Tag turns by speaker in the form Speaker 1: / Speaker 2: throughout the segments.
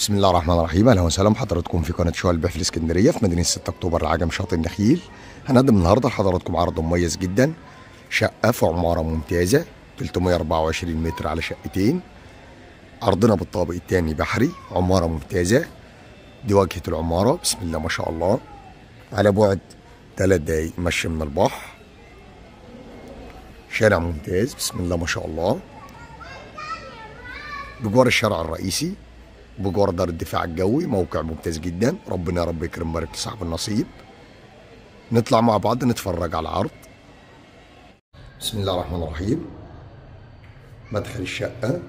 Speaker 1: بسم الله الرحمن الرحيم. اهلا وسهلا بحضراتكم في قناه شقق البيع في الاسكندريه في مدينه 6 اكتوبر العجم شاطئ النخيل. هنقدم النهارده لحضراتكم عرض مميز جدا، شقه في عماره ممتازه 324 متر على شقتين. عرضنا بالطابق الثاني بحري، عماره ممتازه. دي واجهه العماره، بسم الله ما شاء الله، على بعد 3 دقايق مشي من البحر. شارع ممتاز بسم الله ما شاء الله، بجوار الشارع الرئيسي، بجوار دار الدفاع الجوي. موقع ممتاز جدا، ربنا يا رب يكرم ويبارك لصاحب النصيب. نطلع مع بعض نتفرج على العرض. بسم الله الرحمن الرحيم. مدخل الشقة،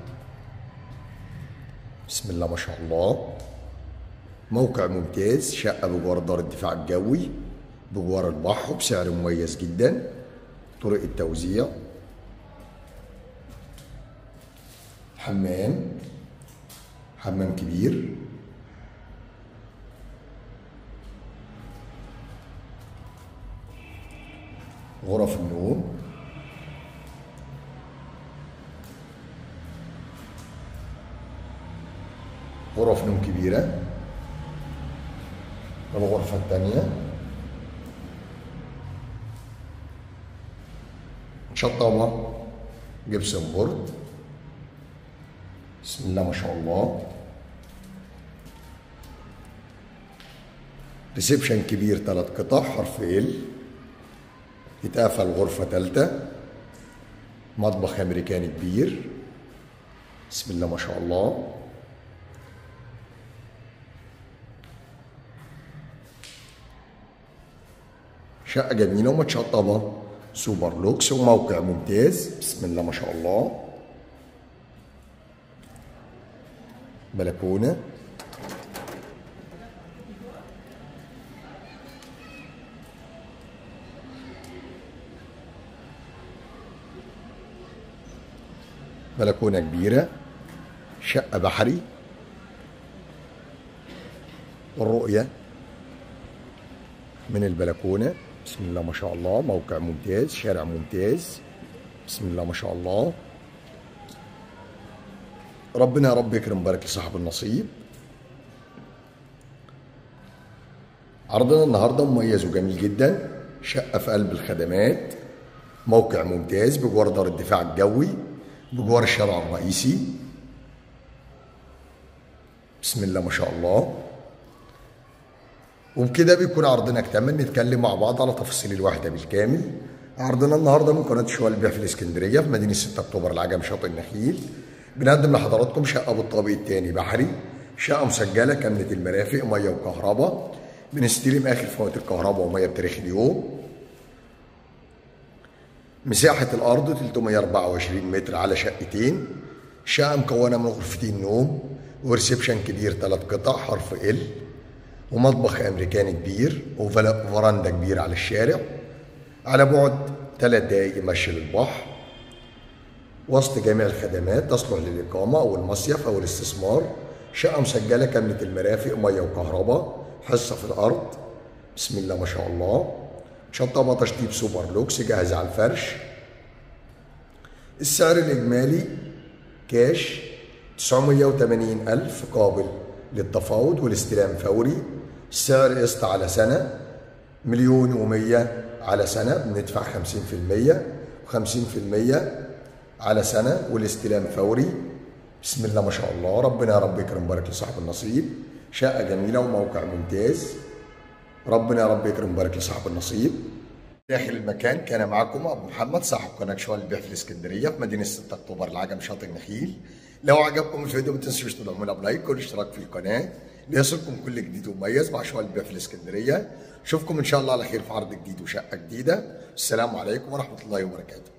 Speaker 1: بسم الله ما شاء الله. موقع ممتاز، شقة بجوار دار الدفاع الجوي، بجوار البحر، بسعر مميز جدا. طرق التوزيع، حمام كبير، غرف النوم، غرف نوم كبيرة. الغرفة الثانية شطابة جبسن بورد، بسم الله ما شاء الله. ريسبشن كبير 3 قطع حرف ال، يتقفل غرفة ثالثة. مطبخ أمريكاني كبير، بسم الله ما شاء الله. شقة جميلة ومتشطبة سوبر لوكس، وموقع ممتاز بسم الله ما شاء الله. بلكونة، بلكونة كبيرة. شقة بحري، والرؤية من البلكونة بسم الله ما شاء الله. موقع ممتاز، شارع ممتاز بسم الله ما شاء الله. ربنا يا رب يكرم ويبارك لصاحب النصيب. عرضنا النهارده مميز وجميل جدا، شقة في قلب الخدمات، موقع ممتاز بجوار دار الدفاع الجوي، بجوار الشارع الرئيسي، بسم الله ما شاء الله. وبكده بيكون عرضنا اكتمل. نتكلم مع بعض على تفاصيل الوحدة بالكامل. عرضنا النهارده من قناة شقق البيع في الاسكندرية في مدينة 6 اكتوبر العجم شاطئ النخيل. بنقدم لحضراتكم شقة بالطابق الثاني بحري، شقة مسجلة كاملة المرافق، مية وكهرباء. بنستلم آخر فواتير كهرباء ومية بتاريخ اليوم. مساحة الأرض 324 متر على شقتين. شقة مكونة من غرفتين نوم وريسبشن كبير 3 قطع حرف ال، ومطبخ أمريكاني كبير، وفرندا كبير على الشارع، على بعد 3 دقايق مشي للبحر. وسط جميع الخدمات، تصلح للإقامة أو المصيف أو الاستثمار. شقة مسجلة كاملة المرافق، مية وكهرباء، حصة في الأرض، بسم الله ما شاء الله. شطبة تشطيب سوبر لوكس، جاهز على الفرش. السعر الإجمالي كاش 980,000، قابل للتفاوض والاستلام فوري. السعر قسط على سنة، 1,100,000 على سنة، بندفع 50% و50% على سنة، والاستلام فوري. بسم الله ما شاء الله. ربنا يا رب يكرم ويبارك لصاحب النصيب. شقة جميلة وموقع ممتاز، ربنا يا رب يكرم ويبارك لصاحب النصيب. داخل المكان كان معكم ابو محمد، صاحب قناه شقق البيع في الاسكندريه في مدينه 6 اكتوبر العجم شاطئ النخيل. لو عجبكم الفيديو ما تنسوش تدعمونا بلايك والاشتراك في القناه ليصلكم كل جديد ومميز مع شقق البيع في الاسكندريه. اشوفكم ان شاء الله على خير في عرض جديد وشقه جديده. السلام عليكم ورحمه الله وبركاته.